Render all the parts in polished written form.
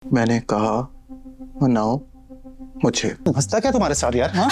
मैंने कहा मनाओ मुझे। हंसता क्या तुम्हारे साथ यार? हाँ,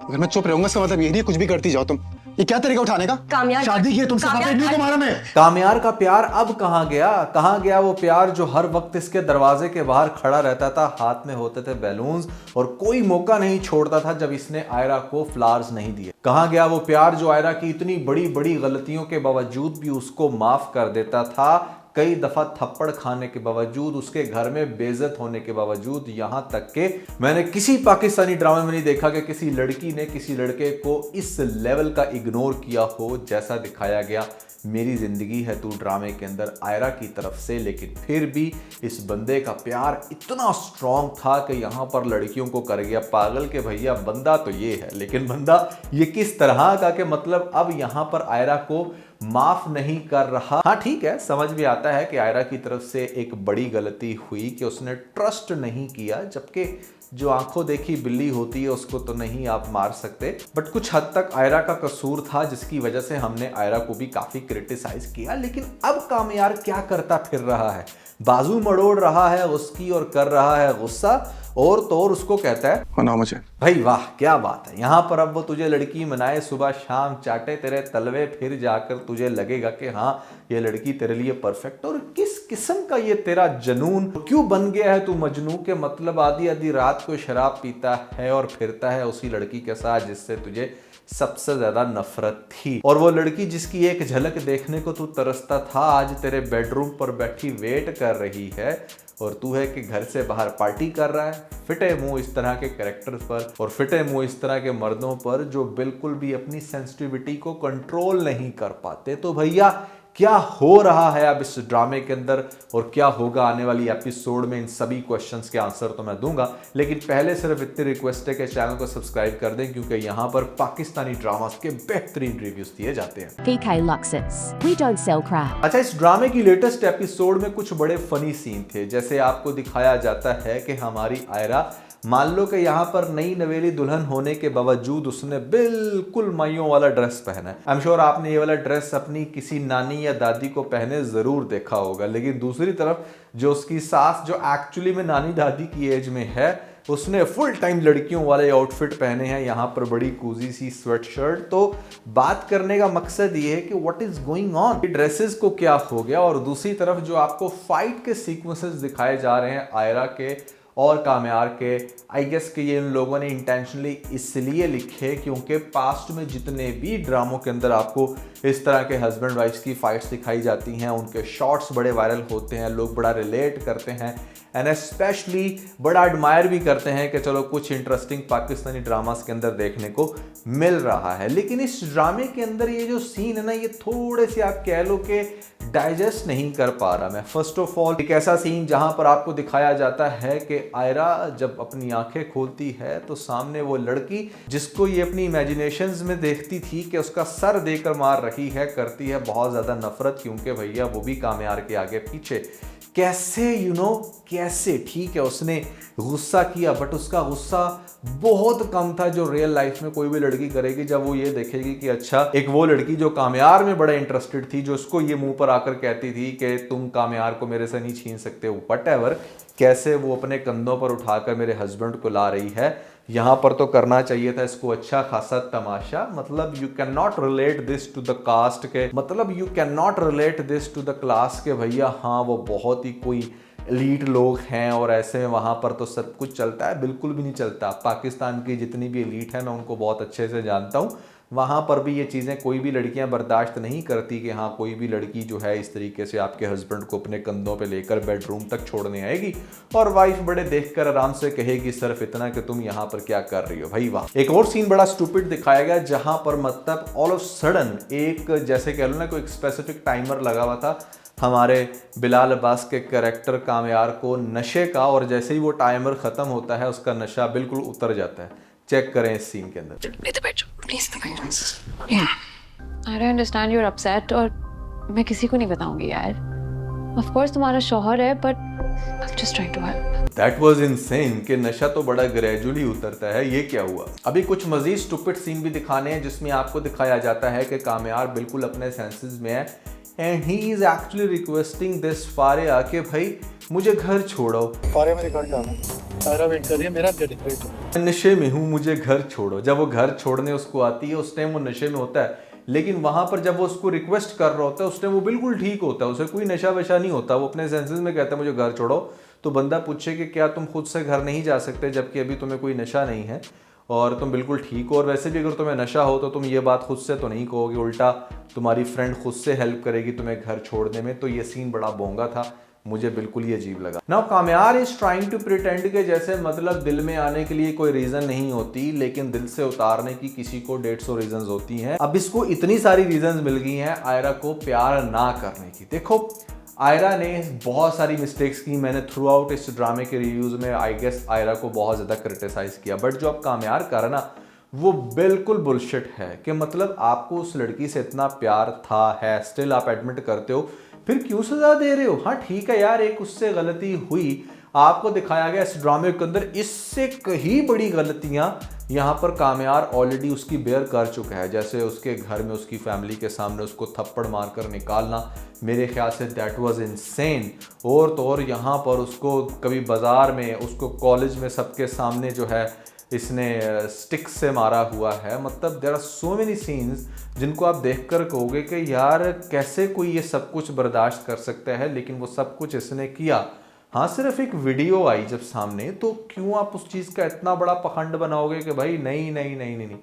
अगर मैं चुप रहूंगा इसका मतलब ये नहीं कुछ भी करती जाओ तुम। ये क्या तरीका उठाने का? कामयाब शादी की है तुमसे, पता नहीं तुम्हारा मैं। कामयार का प्यार अब कहाँ गया? कहाँ गया वो प्यार जो हर वक्त इसके दरवाजे के बाहर खड़ा रहता था, हाथ में होते थे बैलून्स और कोई मौका नहीं छोड़ता था जब इसने आयरा को फ्लावर्स नहीं दिए। कहाँ गया वो प्यार जो आयरा की इतनी बड़ी बड़ी गलतियों के बावजूद भी उसको माफ कर देता था, कई दफा थप्पड़ खाने के बावजूद, उसके घर में बेइज्जत होने के बावजूद, यहां तक कि मैंने किसी पाकिस्तानी ड्रामे में नहीं देखा कि किसी लड़की ने किसी लड़के को इस लेवल का इग्नोर किया हो जैसा दिखाया गया मेरी जिंदगी है तू ड्रामे के अंदर आयरा की तरफ से। लेकिन फिर भी इस बंदे का प्यार इतना स्ट्रांग था कि यहां पर लड़कियों को कर गया पागल के भैया बंदा तो ये है, लेकिन बंदा ये किस तरह का, कि मतलब अब यहां पर आयरा को माफ नहीं कर रहा। हाँ ठीक है, समझ भी आता है कि आयरा की तरफ से एक बड़ी गलती हुई कि उसने ट्रस्ट नहीं किया, जबकि जो आंखों देखी बिल्ली होती है उसको तो नहीं आप मार सकते। बट कुछ हद तक आयरा का कसूर था जिसकी वजह से हमने आयरा को भी काफी क्रिटिसाइज किया। लेकिन अब कामयार क्या करता फिर रहा है? बाजू मड़ोड़ रहा है उसकी और कर रहा है गुस्सा, और तो और उसको कहता है मनाओ मुझे। भाई वाह क्या बात है। यहाँ पर अब वो तुझे लड़की मनाए, सुबह शाम चाटे तेरे तलवे, फिर जाकर तुझे लगेगा कि हाँ ये लड़की तेरे लिए परफेक्ट। और किस किस्म का ये तेरा जनून, क्यों बन गया है तू मजनू के? मतलब आधी आधी रात को शराब पीता है और फिरता है उसी लड़की के साथ जिससे तुझे सबसे ज्यादा नफरत थी। और वो लड़की जिसकी एक झलक देखने को तू तरसता था आज तेरे बेडरूम पर बैठी वेट कर रही है, और तू है कि घर से बाहर पार्टी कर रहा है। फिटे मुंह इस तरह के कैरेक्टर्स पर और फिटे मुंह इस तरह के मर्दों पर जो बिल्कुल भी अपनी सेंसिटिविटी को कंट्रोल नहीं कर पाते। तो भैया क्या हो रहा है अब इस ड्रामे के अंदर और क्या होगा आने वाली एपिसोड में, इन सभी क्वेश्चंस के आंसर तो मैं दूंगा। लेकिन पहले सिर्फ इतनी रिक्वेस्ट है कि चैनल को सब्सक्राइब कर दें, क्योंकि यहाँ पर पाकिस्तानी ड्रामास के बेहतरीन रिव्यूज दिए जाते हैं। PK Luxus. We don't sell crap. अच्छा, इस ड्रामे की लेटेस्ट एपिसोड में कुछ बड़े फनी सीन थे। जैसे आपको दिखाया जाता है कि हमारी आयरा, मान लो कि यहाँ पर नई नवेली दुल्हन होने के बावजूद उसने बिल्कुल माइयों वाला ड्रेस पहना है। आई एम श्योर आपने ये वाला ड्रेस अपनी किसी नानी या दादी को पहने जरूर देखा होगा। लेकिन दूसरी तरफ जो उसकी सास, जो एक्चुअली में नानी दादी की एज में है, उसने फुल टाइम लड़कियों वाले आउटफिट पहने हैं, यहाँ पर बड़ी कूजी सी स्वेट शर्ट। तो बात करने का मकसद ये है कि what is going on, dresses को क्या हो गया। और दूसरी तरफ जो आपको फाइट के सीक्वेंसेस दिखाए जा रहे हैं आयरा के और कामयार के, आई गेस कि ये इन लोगों ने इंटेंशनली इसलिए लिखे क्योंकि पास्ट में जितने भी ड्रामों के अंदर आपको इस तरह के हस्बैंड वाइफ्स की फाइट्स दिखाई जाती हैं, उनके शॉट्स बड़े वायरल होते हैं, लोग बड़ा रिलेट करते हैं एंड स्पेशली बड़ा एडमायर भी करते हैं कि चलो कुछ इंटरेस्टिंग पाकिस्तानी ड्रामास के अंदर देखने को मिल रहा है। लेकिन इस ड्रामे के अंदर ये जो सीन है ना, ये थोड़े से आप कह लो कि डाइजेस्ट नहीं कर पा रहा मैं। फर्स्ट ऑफ ऑल एक ऐसा सीन जहां पर आपको दिखाया जाता है कि आयरा जब अपनी आंखें खोलती है तो सामने वो लड़की जिसको ये अपनी इमेजिनेशंस में देखती थी कि उसका सर देकर मार रही है, करती है बहुत ज्यादा नफरत, क्योंकि भैया वो भी कामयार के आगे पीछे। कैसे कैसे, ठीक है उसने गुस्सा किया बट उसका गुस्सा बहुत कम था जो रियल लाइफ में कोई भी लड़की करेगी जब वो ये देखेगी कि अच्छा एक वो लड़की जो कामयार में बड़ा इंटरेस्टेड थी, जो उसको ये मुंह पर आकर कहती थी कि तुम कामयार को मेरे से नहीं छीन सकते, व्हाटएवर, कैसे वो अपने कंधों पर उठाकर मेरे हस्बैंड को ला रही है। यहां पर तो करना चाहिए था इसको अच्छा खासा तमाशा। मतलब you can not relate this to the caste के, मतलब you can not relate this to the class के भैया हाँ वो बहुत ही कोई एलीट लोग हैं और ऐसे में वहाँ पर तो सब कुछ चलता है, बिल्कुल भी नहीं चलता। पाकिस्तान की जितनी भी एलीट है मैं उनको बहुत अच्छे से जानता हूँ, वहाँ पर भी ये चीज़ें कोई भी लड़कियाँ बर्दाश्त नहीं करती कि हाँ कोई भी लड़की जो है इस तरीके से आपके हस्बैंड को अपने कंधों पे लेकर बेडरूम तक छोड़ने आएगी और वाइफ बड़े देखकर आराम से कहेगी सिर्फ इतना कि तुम यहाँ पर क्या कर रही हो भाई वाह। एक और सीन बड़ा स्टूपिड दिखाया गया जहाँ पर मतलब ऑल ऑफ सडन एक जैसे कह लो ना कोई स्पेसिफिक टाइमर लगा हुआ था हमारे बिलाल अब्बास के कैरेक्टर कामयार को नशे का, और जैसे ही वो टाइमर खत्म होता है उसका नशा बिल्कुल उतर जाता है। चेक करें इस सीन के अंदर। I don't understand you're upset और मैं किसी को नहीं बताऊंगी यार। Of course तुम्हारा शौहर है but I'm just trying to help. That was insane कि नशा तो बड़ा ग्रेजुअली उतरता है, ये क्या हुआ। अभी कुछ मजीद स्टूपिड सीन भी दिखाने हैं जिसमें आपको दिखाया जाता है कि कामयार बिल्कुल अपने सेंसेस में है and he is actually requesting this Faria कि भाई मुझे घर छोड़ो, और मेरे घर जाना, सारा वेट कर रही है, मेरा गेट नशे में हूँ मुझे घर छोड़ो। जब वो घर छोड़ने उसको आती है उस टाइम वो नशे में होता है, लेकिन वहां पर जब वो उसको रिक्वेस्ट कर रहा होता है उस टाइम वो बिल्कुल ठीक होता है, उसे कोई नशा वशा नहीं होता, वो अपने सेंसेस में कहता है मुझे घर छोड़ो। तो बंदा पूछे कि क्या तुम खुद से घर नहीं जा सकते जबकि अभी तुम्हें कोई नशा नहीं है और तुम बिल्कुल ठीक हो, और वैसे भी अगर तुम्हें नशा हो तो तुम ये बात खुद से तो नहीं कहोगे, उल्टा तुम्हारी फ्रेंड खुद से हेल्प करेगी तुम्हें घर छोड़ने में। तो ये सीन बड़ा बोंगा था, मुझे बिल्कुल ही अजीब लगा। Now Kamyar is trying to pretend के जैसे मतलब दिल में आने के लिए कोई रीजन नहीं होती, लेकिन दिल से उतारने की किसी को 150 रीजन होती हैं। अब इसको इतनी सारी रीजन मिल गई हैं आयरा को प्यार ना करने की। देखो आयरा ने बहुत सारी मिस्टेक्स की, मैंने थ्रू आउट इस ड्रामे के रिव्यूज में आई गेस आयरा को बहुत ज़्यादा क्रिटिसाइज किया, बट जो अब कामयार कर रहा ना वो बिल्कुल बुलशिट है कि मतलब आपको उस लड़की से इतना प्यार था, है, स्टिल आप एडमिट करते हो, फिर क्यों सजा दे रहे हो? हाँ ठीक है यार, एक उससे गलती हुई, आपको दिखाया गया इस ड्रामे के अंदर इससे कहीं बड़ी गलतियां यहाँ पर कामयार ऑलरेडी उसकी बेयर कर चुका है, जैसे उसके घर में उसकी फैमिली के सामने उसको थप्पड़ मारकर निकालना, मेरे ख्याल से दैट वाज इनसेन। और तो और यहाँ पर उसको कभी बाजार में, उसको कॉलेज में सबके सामने जो है इसने स्टिक से मारा हुआ है। मतलब there are so many scenes जिनको आप देखकर कहोगे कि यार कैसे कोई ये सब कुछ बर्दाश्त कर सकता है, लेकिन वो सब कुछ इसने किया। हाँ सिर्फ एक वीडियो आई जब सामने तो क्यों आप उस चीज़ का इतना बड़ा पखंड बनाओगे कि भाई नहीं नहीं नहीं नहीं,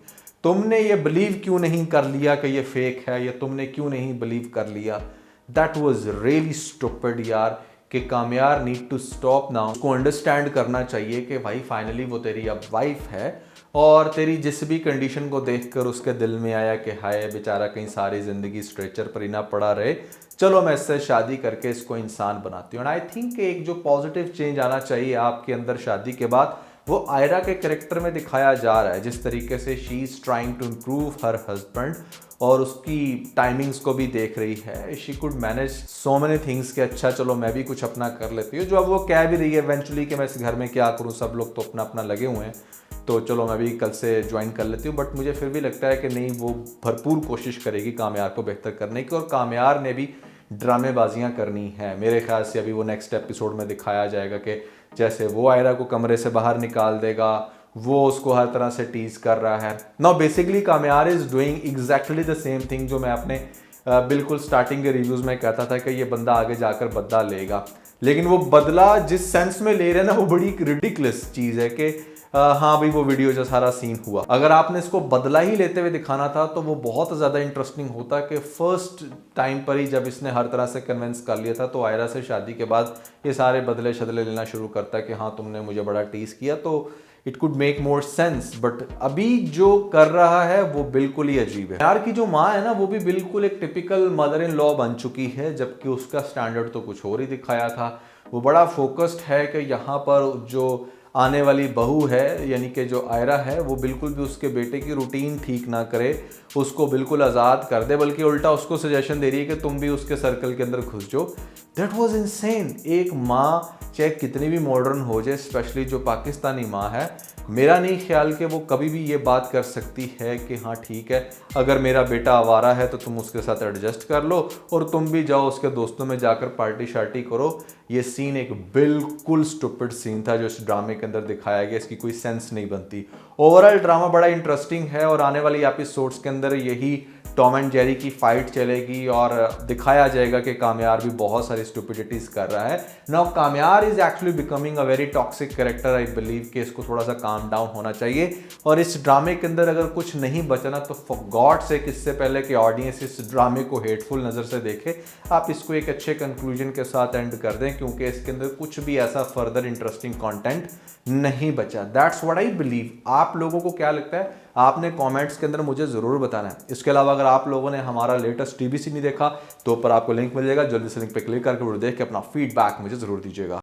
तुमने ये बिलीव क्यों नहीं कर लिया कि ये फेक है, या तुमने क्यों नहीं बिलीव कर लिया? दैट वॉज रियली स्टूपिड यार, कि कामयार नीड टू स्टॉप नाउ। उसको अंडरस्टैंड करना चाहिए कि भाई फाइनली वो तेरी अब वाइफ है, और तेरी जिस भी कंडीशन को देखकर उसके दिल में आया कि हाय बेचारा कहीं सारी ज़िंदगी स्ट्रेचर पर ही ना पड़ा रहे, चलो मैं इससे शादी करके इसको इंसान बनाती हूँ। एंड आई थिंक एक जो पॉजिटिव चेंज आना चाहिए आपके अंदर शादी के बाद, वो आयरा के कैरेक्टर में दिखाया जा रहा है। जिस तरीके से she is trying to improve her husband और उसकी टाइमिंग्स को भी देख रही है, she could manage so many things कि अच्छा चलो मैं भी कुछ अपना कर लेती हूँ, जो अब वो कह भी रही है इवेंचुअली कि मैं इस घर में क्या करूँ, सब लोग तो अपना अपना लगे हुए हैं, तो चलो मैं भी कल से ज्वाइन कर लेती हूँ। बट मुझे फिर भी लगता है कि नहीं, वो भरपूर कोशिश करेगी कामयार को बेहतर करने की, और कामयार ने भी ड्रामेबाजियाँ करनी है। मेरे ख्याल से अभी वो नेक्स्ट एपिसोड में दिखाया जाएगा कि जैसे वो आयरा को कमरे से बाहर निकाल देगा, वो उसको हर तरह से टीज कर रहा है। Now basically Kamyar is doing exactly the same thing जो मैं अपने बिल्कुल स्टार्टिंग के रिव्यूज़ में कहता था कि ये बंदा आगे जाकर बदला लेगा, लेकिन वो बदला जिस सेंस में ले रहे हैं ना वो बड़ी रिडिकुलस चीज़ है कि हाँ भाई वो वीडियो जो सारा सीन हुआ, अगर आपने इसको बदला ही लेते हुए दिखाना था तो वो बहुत ज़्यादा इंटरेस्टिंग होता कि फर्स्ट टाइम पर ही जब इसने हर तरह से कन्विंस कर लिया था तो आयरा से शादी के बाद ये सारे बदले शदले लेना शुरू करता कि हाँ तुमने मुझे बड़ा टीज किया, तो it could make more sense. But अभी जो कर रहा है वो बिल्कुल ही अजीब है। यार की जो माँ है ना वो भी बिल्कुल एक टिपिकल मदर इन लॉ बन चुकी है, जबकि उसका स्टैंडर्ड तो कुछ और ही दिखाया था। वो बड़ा फोकस्ड है कि यहाँ पर जो आने वाली बहू है यानी कि जो आयरा है वो बिल्कुल भी उसके बेटे की रूटीन ठीक ना करे, उसको बिल्कुल आज़ाद कर दे, बल्कि उल्टा उसको सजेशन दे रही है कि तुम भी उसके सर्कल के अंदर घुस जाओ। That was insane. एक माँ चाहे कितनी भी मॉडर्न हो जाए, स्पेशली जो पाकिस्तानी माँ है, मेरा नहीं ख्याल कि वो कभी भी ये बात कर सकती है कि हाँ ठीक है अगर मेरा बेटा आवारा है तो तुम उसके साथ एडजस्ट कर लो और तुम भी जाओ उसके दोस्तों में जाकर पार्टी शार्टी करो। ये सीन एक बिल्कुल स्टूपिड सीन था जो इस ड्रामे के अंदर दिखाया गया, इसकी कोई सेंस नहीं बनती। ओवरऑल ड्रामा बड़ा इंटरेस्टिंग है और आने वाली एपिसोड्स के अंदर यही टॉम एंड जेरी की फाइट चलेगी और दिखाया जाएगा कि कामयार भी बहुत सारी स्टुपिडिटीज कर रहा है। Now Kamyar is actually becoming a very toxic character. I believe कि इसको थोड़ा सा काम डाउन होना चाहिए और इस ड्रामे के अंदर अगर कुछ नहीं बचना तो फॉर गॉड से इससे पहले कि ऑडियंस इस ड्रामे को हेटफुल नज़र से देखे, आप इसको एक अच्छे कंक्लूजन के साथ एंड कर दें, क्योंकि इसके अंदर कुछ भी ऐसा फर्दर इंटरेस्टिंग कंटेंट नहीं बचा। That's what I believe. आप लोगों को क्या लगता है आपने कमेंट्स के अंदर मुझे ज़रूर बताना है। इसके अलावा अगर आप लोगों ने हमारा लेटेस्ट टीबीसी नहीं देखा तो ऊपर आपको लिंक मिल जाएगा, जल्दी से लिंक पे क्लिक करके वीडियो देख के अपना फीडबैक मुझे ज़रूर दीजिएगा।